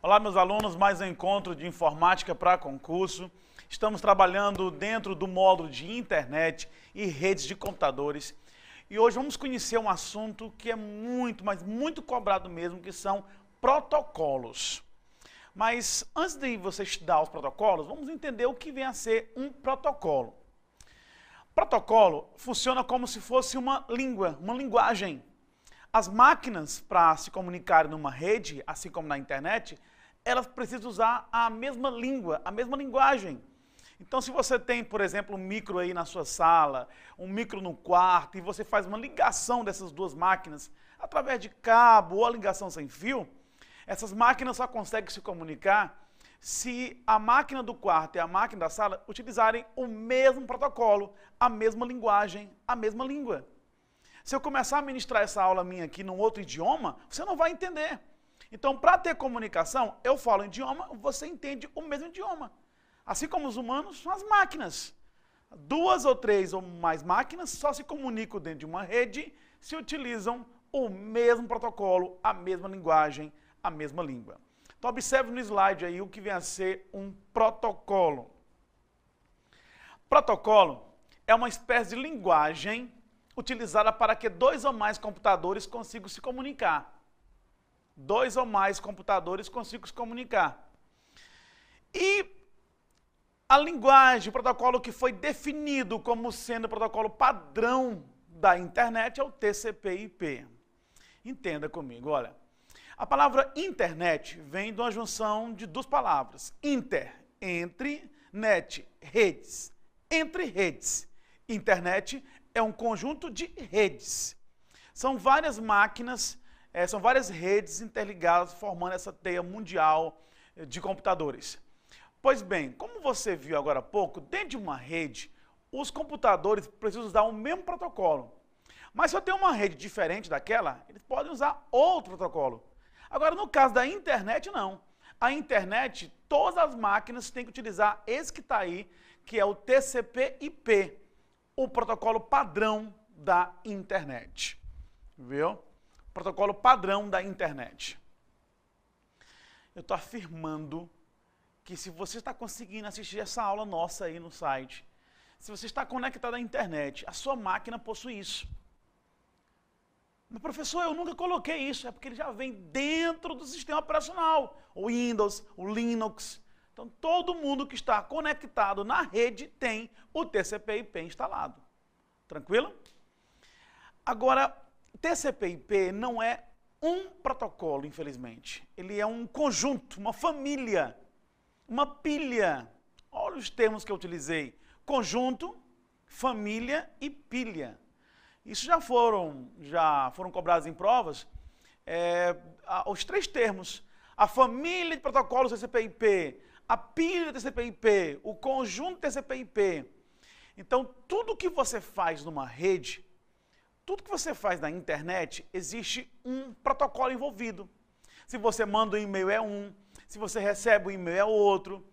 Olá, meus alunos, mais um encontro de informática para concurso. Estamos trabalhando dentro do módulo de internet e redes de computadores. E hoje vamos conhecer um assunto que é muito, mas muito cobrado mesmo, que são protocolos. Mas antes de você estudar os protocolos, vamos entender o que vem a ser um protocolo. Protocolo funciona como se fosse uma língua, uma linguagem. As máquinas, para se comunicarem numa rede, assim como na internet, elas precisam usar a mesma língua, a mesma linguagem. Então, se você tem, por exemplo, um micro aí na sua sala, um micro no quarto, e você faz uma ligação dessas duas máquinas através de cabo ou a ligação sem fio, essas máquinas só conseguem se comunicar se a máquina do quarto e a máquina da sala utilizarem o mesmo protocolo, a mesma linguagem, a mesma língua. Se eu começar a ministrar essa aula minha aqui num outro idioma, você não vai entender. Então, para ter comunicação, eu falo um idioma, você entende o mesmo idioma. Assim como os humanos são as máquinas. Duas ou três ou mais máquinas só se comunicam dentro de uma rede se utilizam o mesmo protocolo, a mesma linguagem, a mesma língua. Então, observe no slide aí o que vem a ser um protocolo. Protocolo é uma espécie de linguagem utilizada para que dois ou mais computadores consigam se comunicar. Dois ou mais computadores consigam se comunicar. E a linguagem, o protocolo que foi definido como sendo o protocolo padrão da internet é o TCP/IP. Entenda comigo, olha. A palavra internet vem de uma junção de duas palavras. Inter, entre, net, redes. Entre redes. Internet é um conjunto de redes. São várias máquinas, são várias redes interligadas formando essa teia mundial de computadores. Pois bem, como você viu agora há pouco, dentro de uma rede, os computadores precisam usar o mesmo protocolo. Mas se eu tenho uma rede diferente daquela, eles podem usar outro protocolo. Agora, no caso da internet, não. A internet, todas as máquinas têm que utilizar esse que está aí, que é o TCP/IP, o protocolo padrão da internet. Viu? Protocolo padrão da internet. Eu estou afirmando que se você está conseguindo assistir essa aula nossa aí no site, se você está conectado à internet, a sua máquina possui isso. Mas, professor, eu nunca coloquei isso. É porque ele já vem dentro do sistema operacional. O Windows, o Linux. Então, todo mundo que está conectado na rede tem o TCP/IP instalado. Tranquilo? Agora, TCP/IP não é um protocolo, infelizmente. Ele é um conjunto, uma família, uma pilha. Olha os termos que eu utilizei. Conjunto, família e pilha. Isso já foram cobrados em provas, os três termos. A família de protocolos TCP/IP, a pilha TCP/IP, o conjunto TCP/IP. Então, tudo que você faz numa rede, tudo que você faz na internet, existe um protocolo envolvido. Se você manda um e-mail é um, se você recebe um e-mail é outro,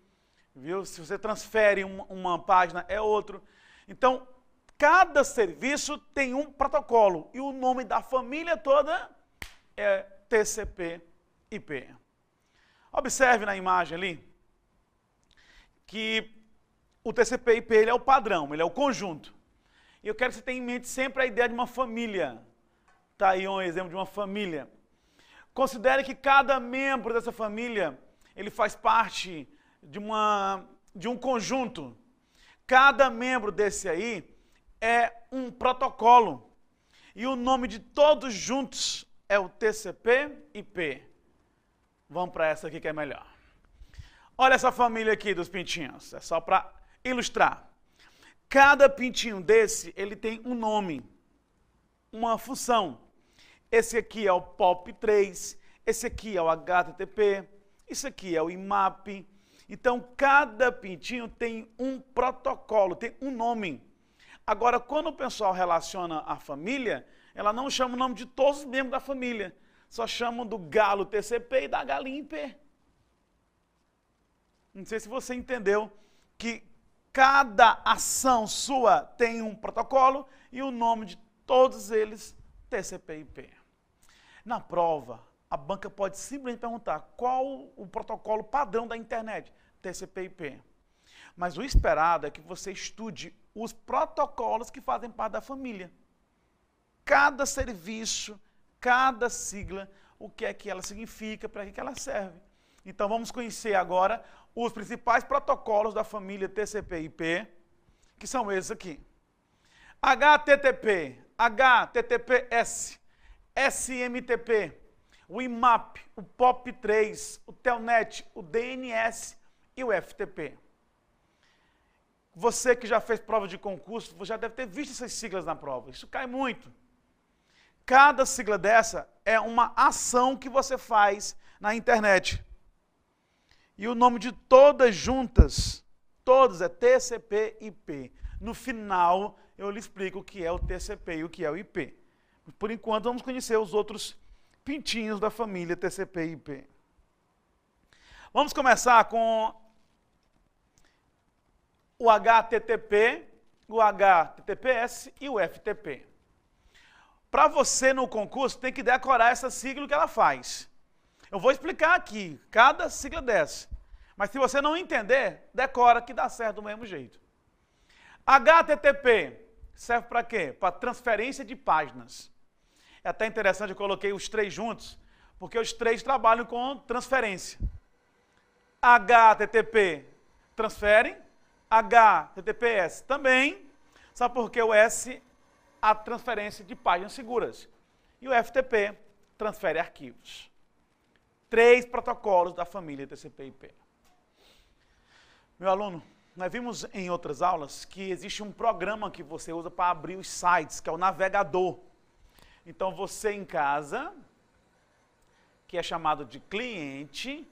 viu? Se você transfere uma página é outro. Então, cada serviço tem um protocolo e o nome da família toda é TCP/IP. Observe na imagem ali que o TCP/IP ele é o padrão, ele é o conjunto. E eu quero que você tenha em mente sempre a ideia de uma família. Está aí um exemplo de uma família. Considere que cada membro dessa família ele faz parte de um conjunto. Cada membro desse aí é um protocolo. E o nome de todos juntos é o TCP/IP. Vamos para essa aqui que é melhor. Olha essa família aqui dos pintinhos. É só para ilustrar. Cada pintinho desse, ele tem um nome, uma função. Esse aqui é o POP3, esse aqui é o HTTP, esse aqui é o IMAP. Então, cada pintinho tem um protocolo, tem um nome. Agora, quando o pessoal relaciona a família, ela não chama o nome de todos os membros da família. Só chama do galo TCP e da galinha IP. Não sei se você entendeu que cada ação sua tem um protocolo e o nome de todos eles TCP/IP. Na prova, a banca pode simplesmente perguntar qual o protocolo padrão da internet, TCP/IP. Mas o esperado é que você estude os protocolos que fazem parte da família. Cada serviço, cada sigla, o que é que ela significa, para que ela serve. Então vamos conhecer agora os principais protocolos da família TCP/IP, que são esses aqui. HTTP, HTTPS, SMTP, o IMAP, o POP3, o Telnet, o DNS e o FTP. Você que já fez prova de concurso, você já deve ter visto essas siglas na prova. Isso cai muito. Cada sigla dessa é uma ação que você faz na internet. E o nome de todas juntas, todas é TCP/IP. No final, eu lhe explico o que é o TCP e o que é o IP. Por enquanto, vamos conhecer os outros pintinhos da família TCP/IP. Vamos começar com o HTTP, o HTTPS e o FTP. Para você no concurso, tem que decorar essa sigla que ela faz. Eu vou explicar aqui, cada sigla dessa. Mas se você não entender, decora que dá certo do mesmo jeito. HTTP serve para quê? Para transferência de páginas. É até interessante, eu coloquei os três juntos, porque os três trabalham com transferência. HTTP transferem, HTTPS também, sabe por que o S? A transferência de páginas seguras. E o FTP transfere arquivos. Três protocolos da família TCP/IP. Meu aluno, nós vimos em outras aulas que existe um programa que você usa para abrir os sites, que é o navegador. Então você em casa, que é chamado de cliente,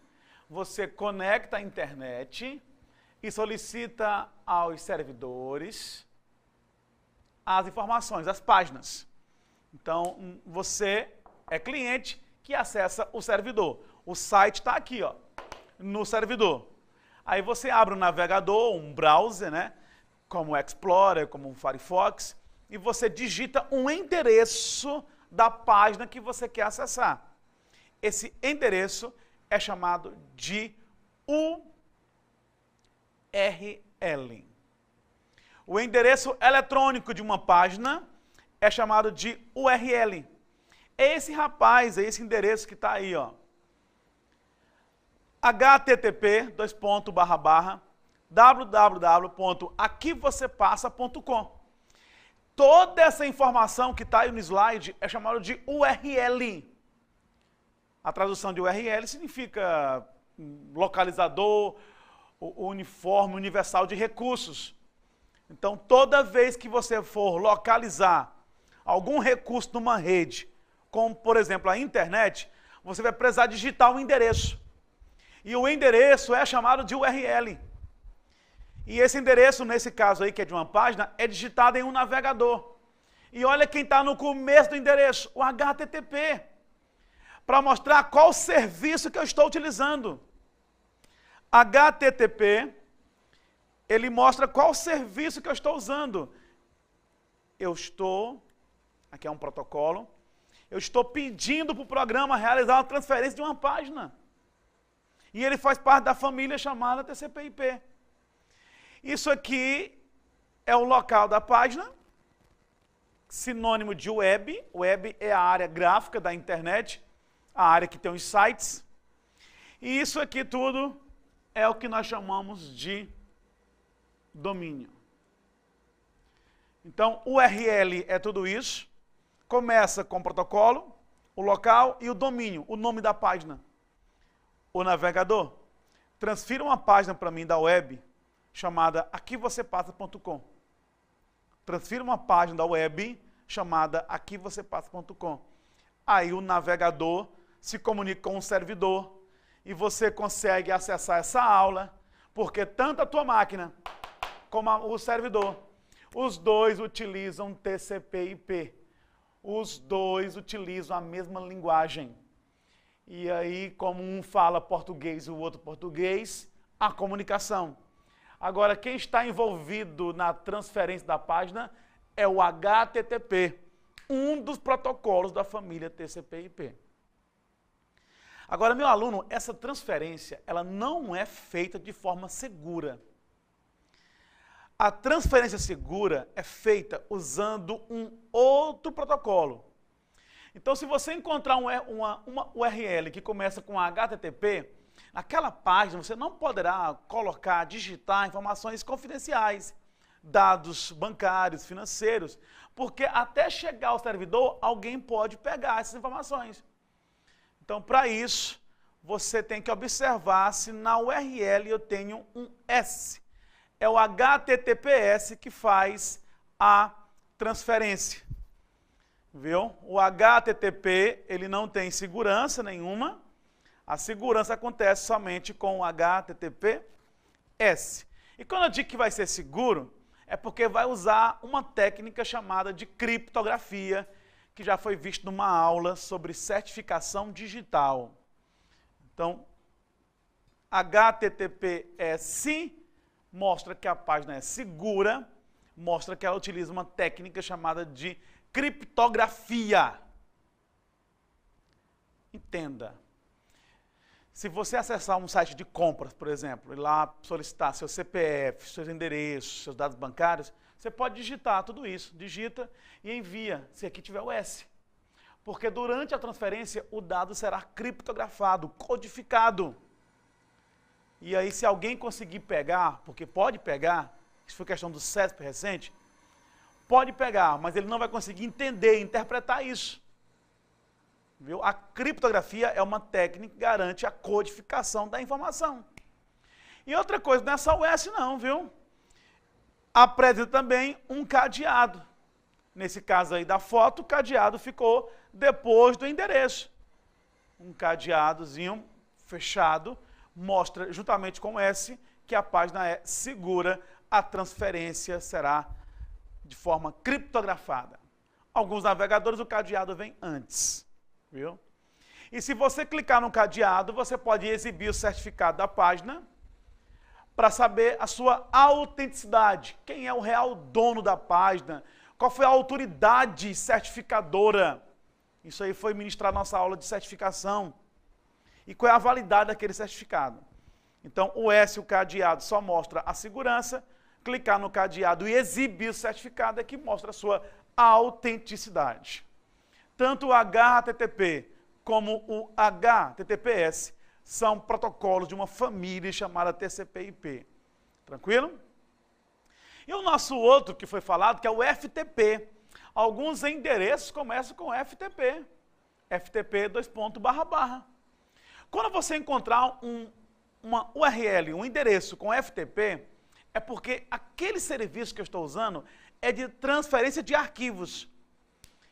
você conecta a internet e solicita aos servidores as informações, as páginas. Então, você é cliente que acessa o servidor. O site está aqui, ó, no servidor. Aí você abre um navegador, um browser, né, como o Explorer, como o Firefox, e você digita um endereço da página que você quer acessar. Esse endereço é chamado de URL. O endereço eletrônico de uma página é chamado de URL. É esse rapaz, é esse endereço que está aí, ó. http://www.aquivocepassa.com. Toda essa informação que está aí no slide é chamada de URL. A tradução de URL significa localizador, uniforme, universal de recursos. Então, toda vez que você for localizar algum recurso numa rede, como, por exemplo, a internet, você vai precisar digitar um endereço. E o endereço é chamado de URL. E esse endereço, nesse caso aí, que é de uma página, é digitado em um navegador. E olha quem está no começo do endereço, o HTTP. Para mostrar qual serviço que eu estou utilizando. HTTP, ele mostra qual serviço que eu estou usando. Aqui é um protocolo, eu estou pedindo para o programa realizar uma transferência de uma página. E ele faz parte da família chamada TCP/IP. Isso aqui é o local da página, sinônimo de web. Web é a área gráfica da internet, a área que tem os sites. E isso aqui tudo é o que nós chamamos de domínio. Então, URL é tudo isso. Começa com o protocolo, o local e o domínio, o nome da página. O navegador, transfira uma página para mim da web, chamada aquivocepassa.com. Transfira uma página da web, chamada aquivocepassa.com. Aí o navegador se comunica com o servidor e você consegue acessar essa aula, porque tanto a tua máquina como o servidor, os dois utilizam TCP/IP. Os dois utilizam a mesma linguagem. E aí, como um fala português e o outro português, a comunicação. Agora, quem está envolvido na transferência da página é o HTTP, um dos protocolos da família TCP/IP. Agora, meu aluno, essa transferência, ela não é feita de forma segura. A transferência segura é feita usando um outro protocolo. Então, se você encontrar uma URL que começa com HTTP, naquela página você não poderá colocar, digitar informações confidenciais, dados bancários, financeiros, porque até chegar ao servidor, alguém pode pegar essas informações. Então, para isso, você tem que observar se na URL eu tenho um S. É o HTTPS que faz a transferência. Viu? O HTTP, ele não tem segurança nenhuma. A segurança acontece somente com o HTTPS. E quando eu digo que vai ser seguro, é porque vai usar uma técnica chamada de criptografia, que já foi visto numa aula sobre certificação digital. Então, HTTPS mostra que a página é segura, mostra que ela utiliza uma técnica chamada de criptografia. Entenda. Se você acessar um site de compras, por exemplo, e lá solicitar seu CPF, seus endereços, seus dados bancários, você pode digitar tudo isso. Digita e envia, se aqui tiver o S. Porque durante a transferência, o dado será criptografado, codificado. E aí, se alguém conseguir pegar, porque pode pegar, isso foi questão do CESP recente, pode pegar, mas ele não vai conseguir entender, interpretar isso. Viu? A criptografia é uma técnica que garante a codificação da informação. E outra coisa, não é só o S não, viu? Apresenta também um cadeado. Nesse caso aí da foto, o cadeado ficou depois do endereço. Um cadeadozinho fechado mostra, juntamente com o S, que a página é segura, a transferência será de forma criptografada. Alguns navegadores, o cadeado vem antes. Viu? E se você clicar no cadeado, você pode exibir o certificado da página para saber a sua autenticidade. Quem é o real dono da página? Qual foi a autoridade certificadora? Isso aí foi ministrar nossa aula de certificação. E qual é a validade daquele certificado? Então, o S, o cadeado, só mostra a segurança. Clicar no cadeado e exibir o certificado é que mostra a sua autenticidade. Tanto o HTTP como o HTTPS são protocolos de uma família chamada TCP/IP. Tranquilo? E o nosso outro que foi falado, que é o FTP. Alguns endereços começam com FTP. FTP : Quando você encontrar uma URL, um endereço com FTP, é porque aquele serviço que eu estou usando é de transferência de arquivos.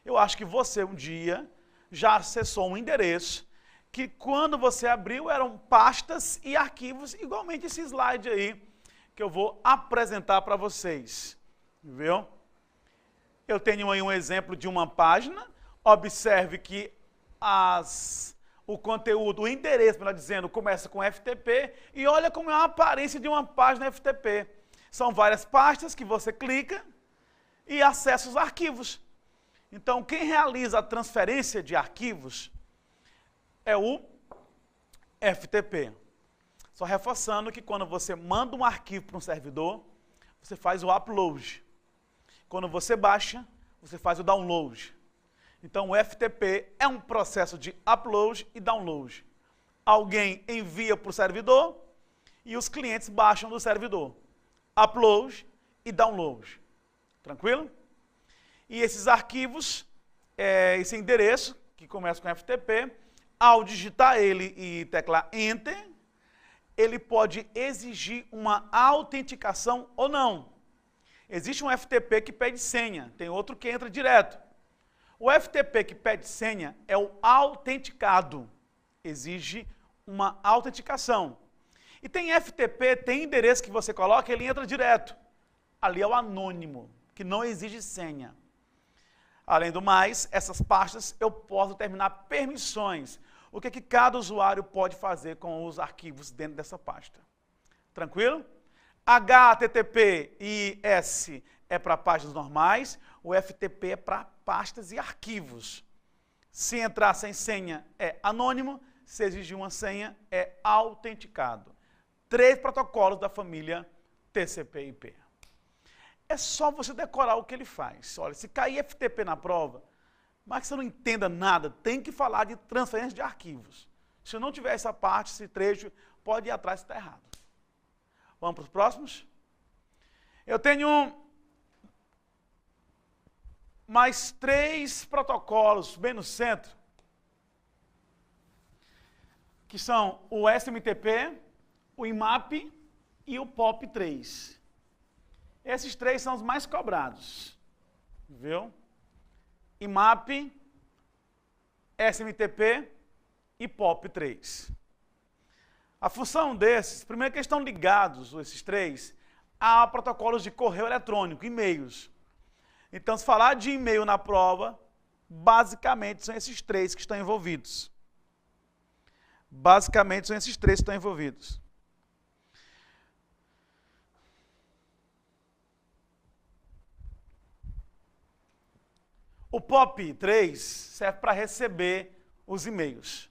Eu acho que você um dia já acessou um endereço que quando você abriu eram pastas e arquivos, igualmente esse slide aí que eu vou apresentar para vocês. Viu? Eu tenho aí um exemplo de uma página. Observe que o conteúdo, o endereço, melhor dizendo, começa com FTP e olha como é a aparência de uma página FTP. São várias pastas que você clica e acessa os arquivos. Então, quem realiza a transferência de arquivos é o FTP. Só reforçando que quando você manda um arquivo para um servidor, você faz o upload. Quando você baixa, você faz o download. Então, o FTP é um processo de upload e download. Alguém envia para o servidor e os clientes baixam do servidor. Upload e download. Tranquilo? E esses arquivos, esse endereço, que começa com FTP, ao digitar ele e teclar Enter, ele pode exigir uma autenticação ou não. Existe um FTP que pede senha, tem outro que entra direto. O FTP que pede senha é o autenticado, exige uma autenticação. E tem FTP, tem endereço que você coloca e ele entra direto. Ali é o anônimo, que não exige senha. Além do mais, essas pastas eu posso determinar permissões. O que cada usuário pode fazer com os arquivos dentro dessa pasta. Tranquilo? HTTP e S é para páginas normais, o FTP é para pastas e arquivos. Se entrar sem senha é anônimo, se exigir uma senha, é autenticado. 3 protocolos da família TCP/IP. É só você decorar o que ele faz. Olha, se cair FTP na prova, mas que você não entenda nada, tem que falar de transferência de arquivos. Se não tiver essa parte, esse trecho, pode ir atrás se está errado. Vamos para os próximos? Eu tenho mais 3 protocolos bem no centro, que são o SMTP, o IMAP e o POP3. Esses 3 são os mais cobrados, viu? IMAP, SMTP e POP3. A função desses, primeiro que eles estão ligados, esses 3, a protocolos de correio eletrônico, e-mails. Então, se falar de e-mail na prova, basicamente são esses 3 que estão envolvidos. Basicamente são esses 3 que estão envolvidos. O POP3 serve para receber os e-mails.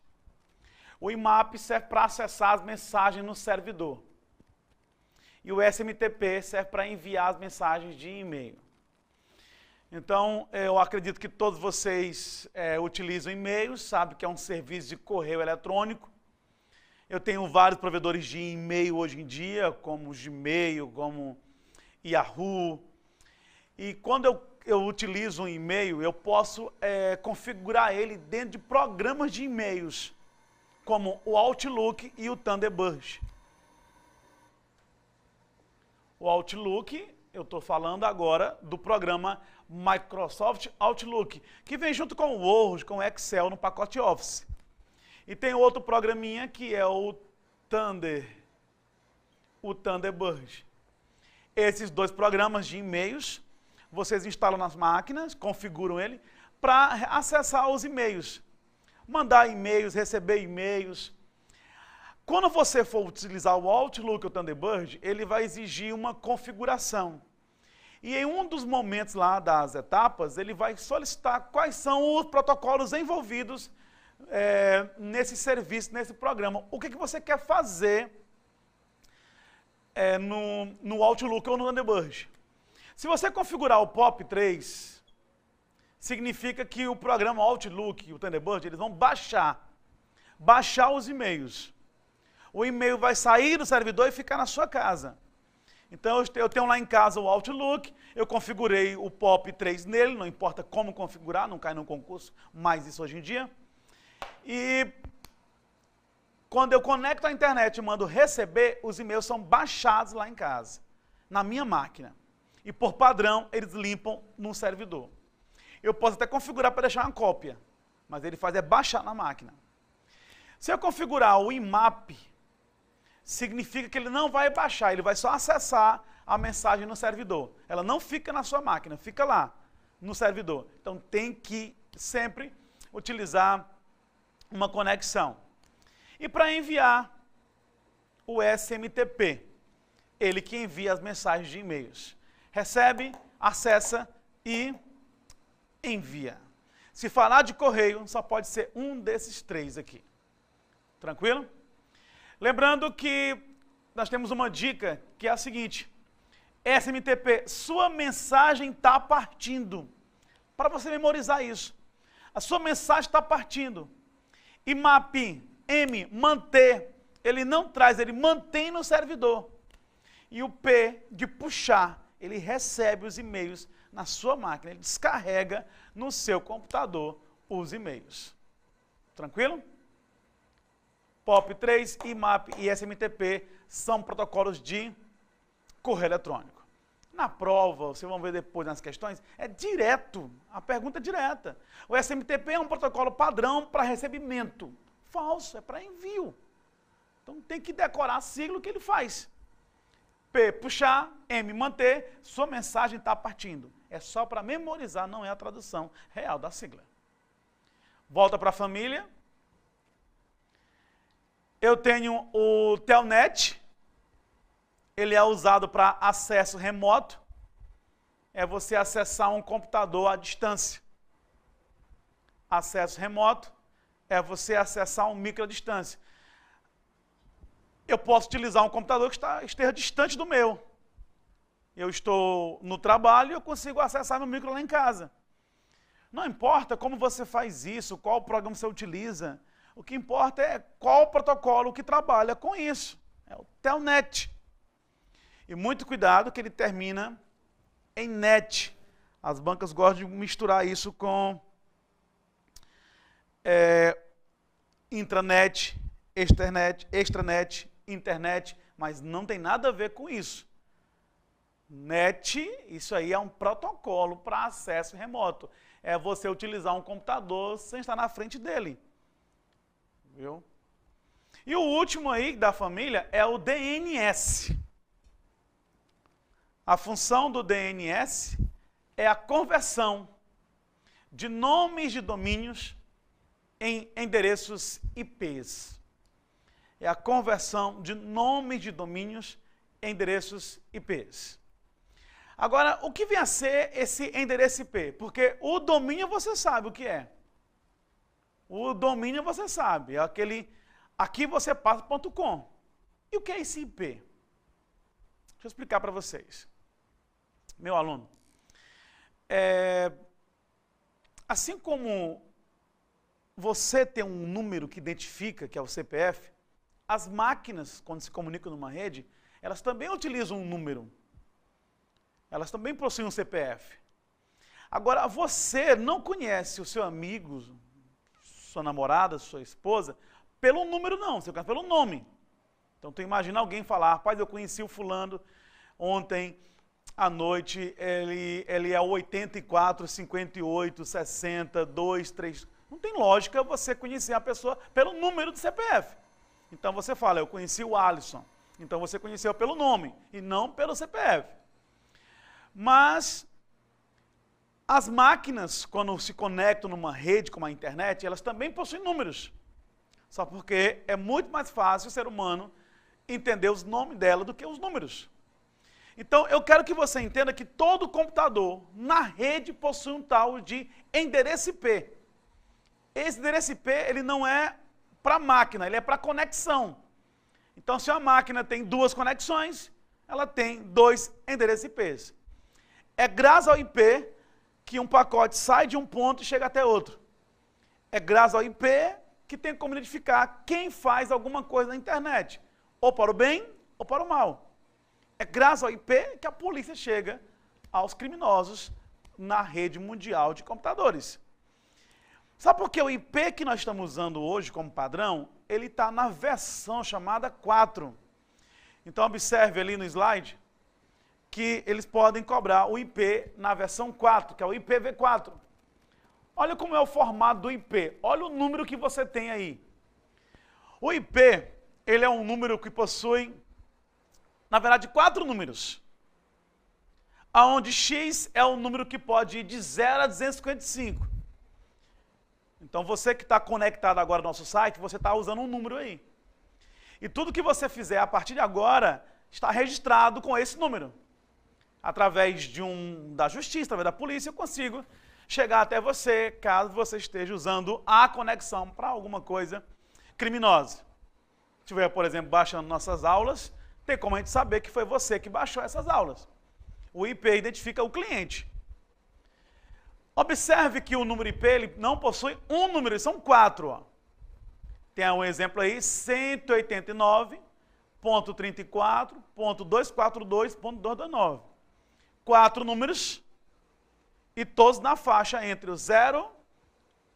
O IMAP serve para acessar as mensagens no servidor. E o SMTP serve para enviar as mensagens de e-mail. Então, eu acredito que todos vocês utilizam e-mails, sabem que é um serviço de correio eletrônico. Eu tenho vários provedores de e-mail hoje em dia, como Gmail, como Yahoo. E quando eu utilizo um e-mail, eu posso configurar ele dentro de programas de e-mails, como o Outlook e o Thunderbird. O Outlook, eu estou falando agora do programa Microsoft Outlook, que vem junto com o Word, com o Excel no pacote Office. E tem outro programinha que é o Thunderbird. Esses 2 programas de e-mails, vocês instalam nas máquinas, configuram ele, para acessar os e-mails. Mandar e-mails, receber e-mails. Quando você for utilizar o Outlook ou o Thunderbird, ele vai exigir uma configuração. E em um dos momentos lá das etapas, ele vai solicitar quais são os protocolos envolvidos nesse serviço, nesse programa. O que você quer fazer no Outlook ou no Thunderbird? Se você configurar o POP3, significa que o programa Outlook e o Thunderbird, eles vão baixar os e-mails. O e-mail vai sair do servidor e ficar na sua casa. Então, eu tenho lá em casa o Outlook, eu configurei o POP3 nele, não importa como configurar, não cai no concurso, mais isso hoje em dia. E quando eu conecto à internet e mando receber, os e-mails são baixados lá em casa, na minha máquina. E por padrão, eles limpam no servidor. Eu posso até configurar para deixar uma cópia, mas ele faz baixar na máquina. Se eu configurar o IMAP, significa que ele não vai baixar, ele vai só acessar a mensagem no servidor. Ela não fica na sua máquina, fica lá no servidor. Então tem que sempre utilizar uma conexão. E para enviar o SMTP, ele que envia as mensagens de e-mails. Recebe, acessa e envia. Se falar de correio, só pode ser um desses 3 aqui. Tranquilo? Lembrando que nós temos uma dica que é a seguinte: SMTP, sua mensagem está partindo. Para você memorizar isso. A sua mensagem está partindo. IMAP, manter, ele não traz, ele mantém no servidor. E o P, de puxar, ele recebe os e-mails na sua máquina, ele descarrega no seu computador os e-mails. Tranquilo? POP3, IMAP e SMTP são protocolos de correio eletrônico. Na prova, vocês vão ver depois nas questões, é direto, a pergunta é direta. O SMTP é um protocolo padrão para recebimento. Falso, é para envio. Então tem que decorar a sigla que ele faz. P, puxar, M, manter, sua mensagem está partindo. É só para memorizar, não é a tradução real da sigla. Volta para a família. Eu tenho o Telnet. Ele é usado para acesso remoto. É você acessar um computador à distância. Acesso remoto. é você acessar um micro à distância. Eu posso utilizar um computador que esteja distante do meu. Eu estou no trabalho e eu consigo acessar meu micro lá em casa. Não importa como você faz isso, qual programa você utiliza. O que importa é qual o protocolo que trabalha com isso. É o Telnet. E muito cuidado que ele termina em net. As bancas gostam de misturar isso com intranet, extranet, internet, mas não tem nada a ver com isso. Net, isso aí é um protocolo para acesso remoto. É você utilizar um computador sem estar na frente dele. Viu? E o último aí da família é o DNS. A função do DNS é a conversão de nomes de domínios em endereços IPs. É a conversão de nomes de domínios em endereços IPs. Agora, o que vem a ser esse endereço IP? Porque o domínio você sabe o que é. O domínio você sabe, é aquele aqui você passa.com. E o que é esse IP? Deixa eu explicar para vocês. Meu aluno, assim como você tem um número que identifica, que é o CPF, as máquinas, quando se comunicam numa rede, elas também utilizam um número. Elas também possuem um CPF. Agora, você não conhece o seu amigo, sua namorada, sua esposa, pelo número não, você conhece pelo nome. Então, tu imagina alguém falar, rapaz, eu conheci o fulano ontem à noite, ele é 84, 58, 60, 2, 3... Não tem lógica você conhecer a pessoa pelo número do CPF. Então, você fala, eu conheci o Alisson. Então, você conheceu pelo nome e não pelo CPF. Mas as máquinas, quando se conectam numa rede como a internet, elas também possuem números. Só porque é muito mais fácil o ser humano entender os nomes dela do que os números. Então, eu quero que você entenda que todo computador na rede possui um tal de endereço IP. Esse endereço IP, ele não é para máquina, ele é para conexão. Então, se a máquina tem duas conexões, ela tem dois endereços IPs. É graças ao IP que um pacote sai de um ponto e chega até outro. É graças ao IP que tem como identificar quem faz alguma coisa na internet, ou para o bem ou para o mal. É graças ao IP que a polícia chega aos criminosos na rede mundial de computadores. Sabe por que o IP que nós estamos usando hoje como padrão, ele está na versão chamada 4. Então, observe ali no slide que eles podem cobrar o IP na versão 4, que é o IPv4. Olha como é o formato do IP, olha o número que você tem aí. O IP, ele é um número que possui, na verdade, 4 números. Onde X é o número que pode ir de 0 a 255. Então, você que está conectado agora no nosso site, você está usando um número aí. E tudo que você fizer a partir de agora está registrado com esse número. Através da justiça, através da polícia, eu consigo chegar até você, caso você esteja usando a conexão para alguma coisa criminosa. Se estiver, por exemplo, baixando nossas aulas, tem como a gente saber que foi você que baixou essas aulas. O IP identifica o cliente. Observe que o número IP ele não possui um número, são 4. Ó. Tem um exemplo aí, 189.34.242.229. 4 números e todos na faixa entre o 0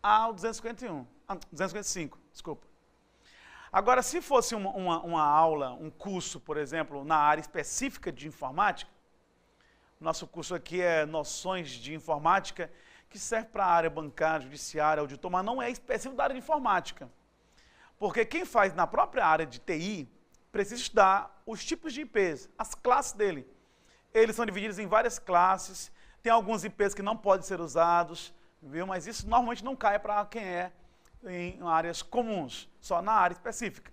ao 255, desculpa. Agora, se fosse uma aula, um curso, por exemplo, na área específica de informática, nosso curso aqui é Noções de Informática, que serve para a área bancária, judiciária, auditor, mas não é específico da área de informática. Porque quem faz na própria área de TI precisa estudar os tipos de IPs, as classes dele. Eles são divididos em várias classes, tem alguns IPs que não podem ser usados, viu? Mas isso normalmente não cai para quem é em áreas comuns, só na área específica.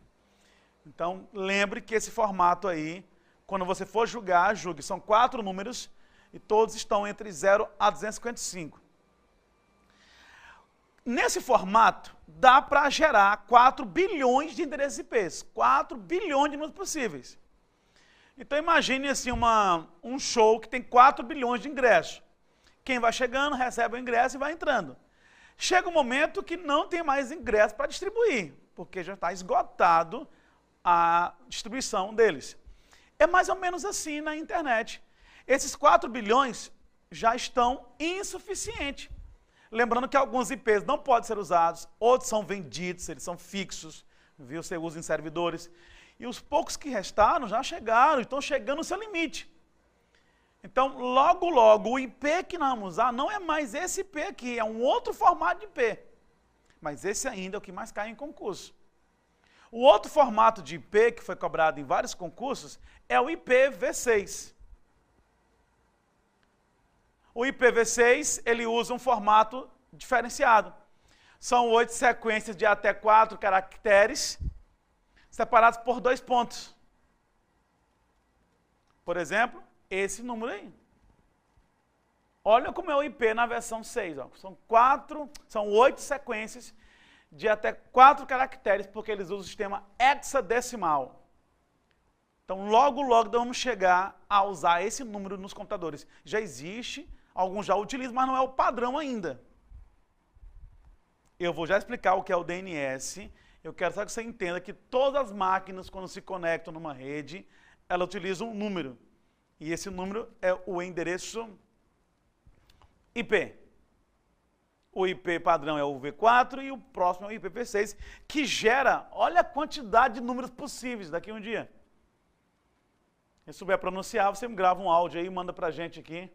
Então, lembre que esse formato aí, quando você for julgar, julgue. São 4 números e todos estão entre 0 a 255. nesse formato, dá para gerar 4 bilhões de endereços IPs, 4 bilhões de números possíveis. Então imagine assim um show que tem 4 bilhões de ingressos. Quem vai chegando, recebe o ingresso e vai entrando. Chega um momento que não tem mais ingresso para distribuir, porque já está esgotado a distribuição deles. É mais ou menos assim na internet. Esses 4 bilhões já estão insuficientes. Lembrando que alguns IPs não podem ser usados, outros são vendidos, eles são fixos, viu? Você usa em servidores. E os poucos que restaram já chegaram, estão chegando no seu limite. Então, logo, logo, o IP que nós vamos usar não é mais esse IP aqui, é um outro formato de IP. Mas esse ainda é o que mais cai em concurso. O outro formato de IP que foi cobrado em vários concursos é o IPv6. O IPv6, ele usa um formato diferenciado. São 8 sequências de até 4 caracteres, separados por 2 pontos. Por exemplo, esse número aí. Olha como é o IP na versão 6. Ó. São 8 sequências de até 4 caracteres, porque eles usam o sistema hexadecimal. Então, logo, logo, vamos chegar a usar esse número nos computadores. Já existe, alguns já utilizam, mas não é o padrão ainda. Eu vou já explicar o que é o DNS. Eu quero só que você entenda que todas as máquinas, quando se conectam numa rede, elas utilizam um número. E esse número é o endereço IP. O IP padrão é o V4 e o próximo é o IPv6, que gera, olha a quantidade de números possíveis daqui a um dia. Se souber pronunciar, você grava um áudio aí e manda pra gente aqui.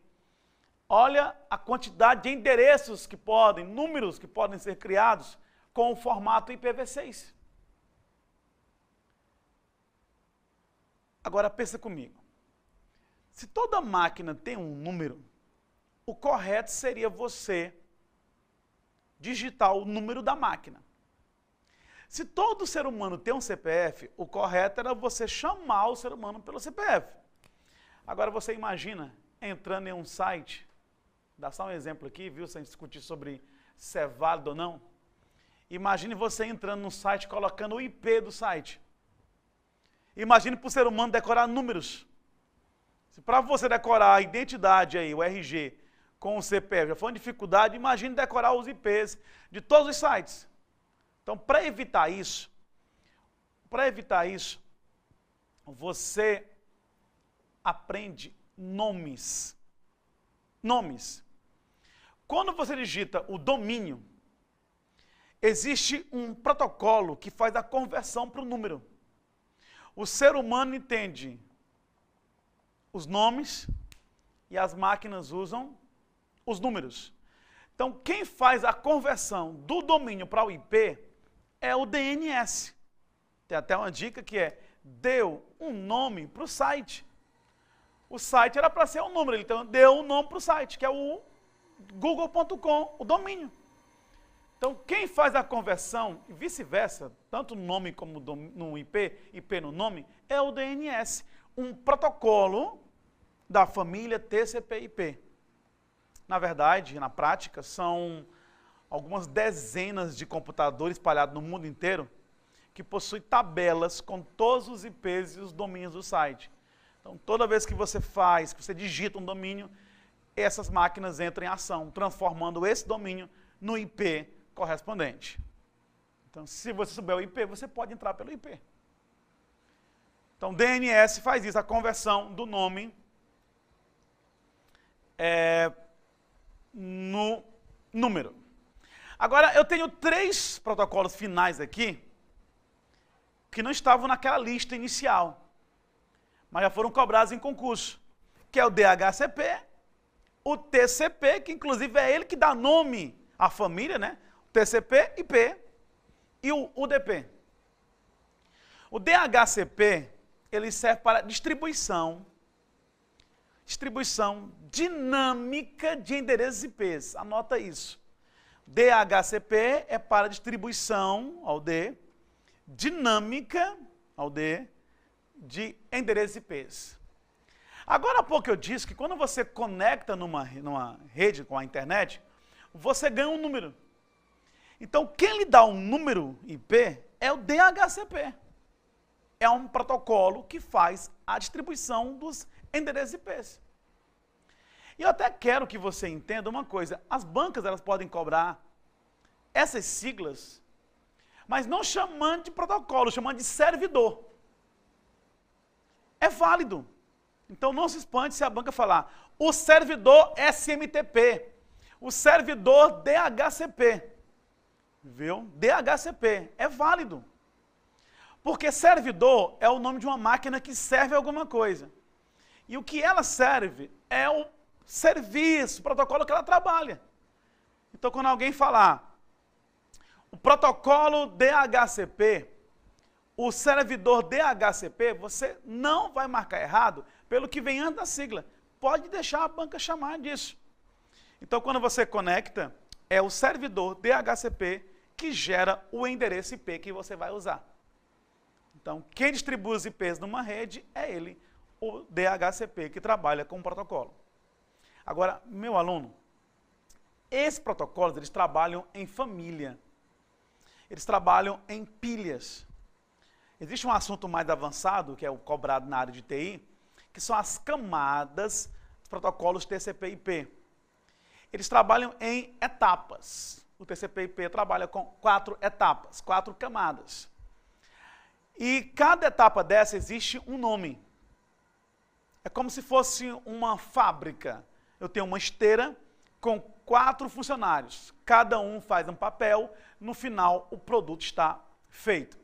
Olha a quantidade de endereços que podem, números que podem ser criados com o formato IPv6. Agora pensa comigo. Se toda máquina tem um número, o correto seria você digitar o número da máquina. Se todo ser humano tem um CPF, o correto era você chamar o ser humano pelo CPF. Agora você imagina entrando em um site, dá só um exemplo aqui, viu, sem discutir sobre se é válido ou não. Imagine você entrando no site, colocando o IP do site. Imagine para o ser humano decorar números. Se para você decorar a identidade aí, o RG, com o CPF já foi uma dificuldade, imagine decorar os IPs de todos os sites. Então, para evitar isso, você aprende nomes. Nomes. Quando você digita o domínio, existe um protocolo que faz a conversão para o número. O ser humano entende os nomes e as máquinas usam os números. Então, quem faz a conversão do domínio para o IP é o DNS. Tem até uma dica que é, deu um nome para o site. O site era para ser um número, então deu um nome para o site, que é o google.com, o domínio. Então, quem faz a conversão, e vice-versa, tanto no nome como no IP, IP no nome, é o DNS, um protocolo da família TCP/IP. Na verdade, na prática, são algumas dezenas de computadores espalhados no mundo inteiro que possuem tabelas com todos os IPs e os domínios do site. Então, toda vez que você digita um domínio, essas máquinas entram em ação, transformando esse domínio no IP correspondente. Então, se você souber o IP, você pode entrar pelo IP. Então, DNS faz isso, a conversão do nome no número. Agora, eu tenho 3 protocolos finais aqui que não estavam naquela lista inicial, mas já foram cobrados em concurso, que é o DHCP, o TCP, que inclusive é ele que dá nome à família, né? TCP, IP e o UDP. O DHCP, ele serve para distribuição dinâmica de endereços IPs. Anota isso. DHCP é para distribuição, ao D, dinâmica, ao D, de endereços IPs. Agora há pouco eu disse que quando você conecta numa rede com a internet, você ganha um número. Então, quem lhe dá um número IP é o DHCP. É um protocolo que faz a distribuição dos endereços IPs. E eu até quero que você entenda uma coisa. As bancas, elas podem cobrar essas siglas, mas não chamando de protocolo, chamando de servidor. É válido. Então não se espante se a banca falar o servidor SMTP, o servidor DHCP. Viu? DHCP. É válido. Porque servidor é o nome de uma máquina que serve alguma coisa. E o que ela serve é o serviço, o protocolo que ela trabalha. Então, quando alguém falar o protocolo DHCP, o servidor DHCP, você não vai marcar errado pelo que vem antes da sigla. Pode deixar a banca chamar disso. Então, quando você conecta, é o servidor DHCP que gera o endereço IP que você vai usar. Então, quem distribui os IPs numa rede é ele, o DHCP, que trabalha com o protocolo. Agora, meu aluno, esses protocolos, eles trabalham em família. Eles trabalham em pilhas. Existe um assunto mais avançado, que é o cobrado na área de TI, que são as camadas dos protocolos TCP/IP. Eles trabalham em etapas. O TCP/IP trabalha com 4 etapas, 4 camadas. E cada etapa dessa existe um nome. É como se fosse uma fábrica. Eu tenho uma esteira com 4 funcionários. Cada um faz um papel, no final o produto está feito.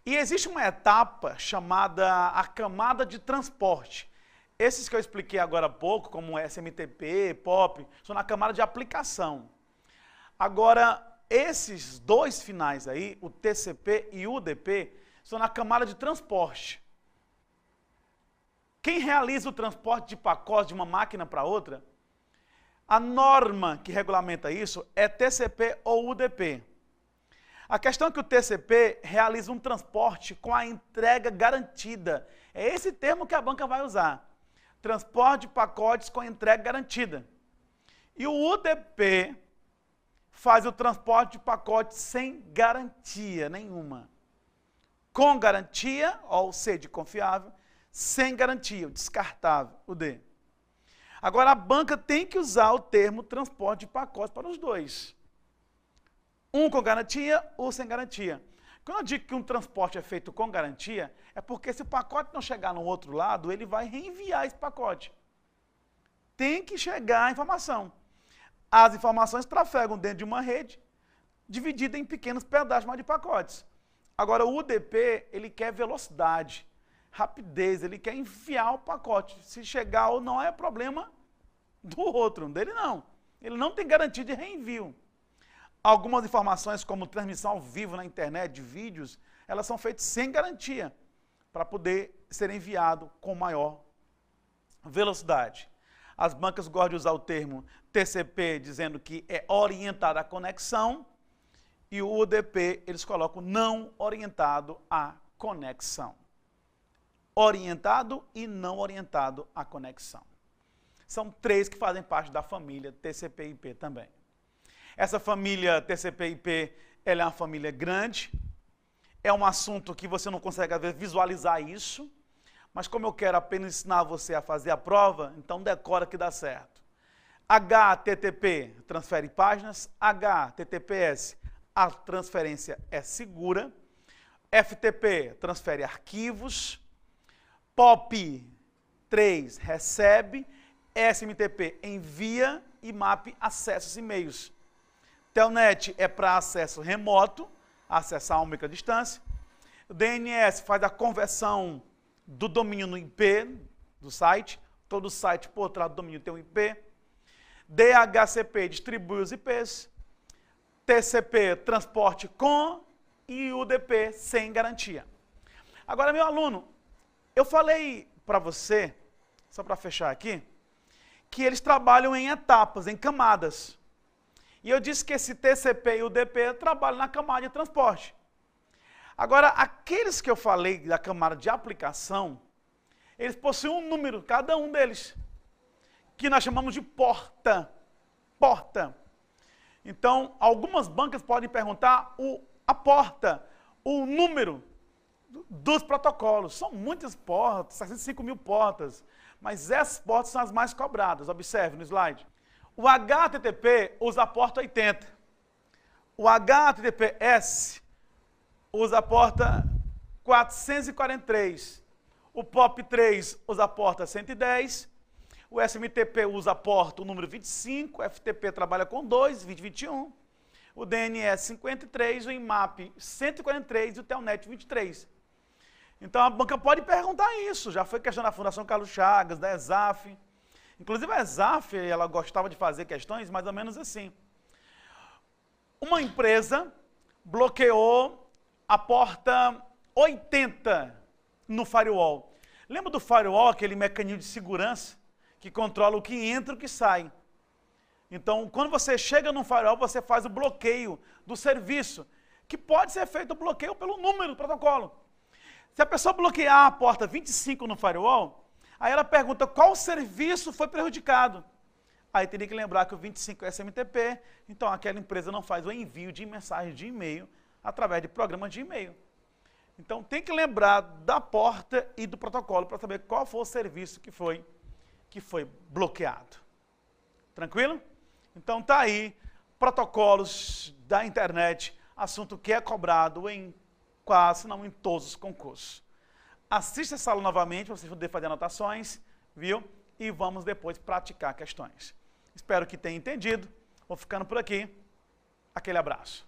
E existe uma etapa chamada a camada de transporte. Esses que eu expliquei agora há pouco, como SMTP, POP, são na camada de aplicação. Agora, esses dois finais aí, o TCP e o UDP, são na camada de transporte. Quem realiza o transporte de pacotes de uma máquina para outra, a norma que regulamenta isso é TCP ou UDP. A questão é que o TCP realiza um transporte com a entrega garantida. É esse termo que a banca vai usar. Transporte de pacotes com entrega garantida. E o UDP faz o transporte de pacotes sem garantia nenhuma. Com garantia, ou C de confiável, sem garantia, o descartável, o D. Agora, a banca tem que usar o termo transporte de pacotes para os dois. Um com garantia ou sem garantia. Quando eu digo que um transporte é feito com garantia, é porque se o pacote não chegar no outro lado, ele vai reenviar esse pacote. Tem que chegar a informação. As informações trafegam dentro de uma rede, dividida em pequenos pedaços de pacotes. Agora, o UDP, ele quer velocidade, rapidez, ele quer enviar o pacote. Se chegar ou não é problema do outro, dele não. Ele não tem garantia de reenvio. Algumas informações, como transmissão ao vivo na internet, de vídeos, elas são feitas sem garantia, para poder ser enviado com maior velocidade. As bancas gostam de usar o termo TCP, dizendo que é orientado à conexão, e o UDP, eles colocam não orientado à conexão. Orientado e não orientado à conexão. São 3 que fazem parte da família TCP/IP também. Essa família TCP/IP, ela é uma família grande, é um assunto que você não consegue, às vezes, visualizar isso, mas como eu quero apenas ensinar você a fazer a prova, então decora que dá certo. HTTP, transfere páginas, HTTPS, a transferência é segura, FTP, transfere arquivos, POP3, recebe, SMTP, envia e MAP, acessa os e-mails. Telnet é para acesso remoto, acessar a única distância. O DNS faz a conversão do domínio no IP do site. Todo site por trás do domínio tem um IP. DHCP distribui os IPs. TCP, transporte com, e UDP sem garantia. Agora, meu aluno, eu falei para você, só para fechar aqui, que eles trabalham em etapas, em camadas. E eu disse que esse TCP e UDP trabalham na camada de transporte. Agora, aqueles que eu falei da camada de aplicação, eles possuem um número, cada um deles, que nós chamamos de porta. Porta. Então, algumas bancas podem perguntar a porta, o número dos protocolos. São muitas portas, 65 mil portas, mas essas portas são as mais cobradas. Observe no slide. O HTTP usa a porta 80. O HTTPS usa a porta 443. O POP3 usa a porta 110. O SMTP usa a porta o número 25. O FTP trabalha com 2, 2021. O DNS 53, o IMAP 143 e o Telnet 23. Então a banca pode perguntar isso. Já foi questão da Fundação Carlos Chagas, da ESAF. Inclusive a ESAF, ela gostava de fazer questões mais ou menos assim. Uma empresa bloqueou a porta 80 no firewall. Lembra do firewall, aquele mecanismo de segurança que controla o que entra e o que sai? Então, quando você chega num firewall, você faz o bloqueio do serviço, que pode ser feito o bloqueio pelo número do protocolo. Se a pessoa bloquear a porta 25 no firewall, aí ela pergunta qual serviço foi prejudicado. Aí teria que lembrar que o 25 é SMTP, então aquela empresa não faz o envio de mensagem de e-mail através de programa de e-mail. Então tem que lembrar da porta e do protocolo para saber qual foi o serviço que foi bloqueado. Tranquilo? Então tá aí, protocolos da internet, assunto que é cobrado em quase, se não em todos os concursos. Assista essa aula novamente para vocês poderem fazer anotações, viu? E vamos depois praticar questões. Espero que tenham entendido. Vou ficando por aqui. Aquele abraço.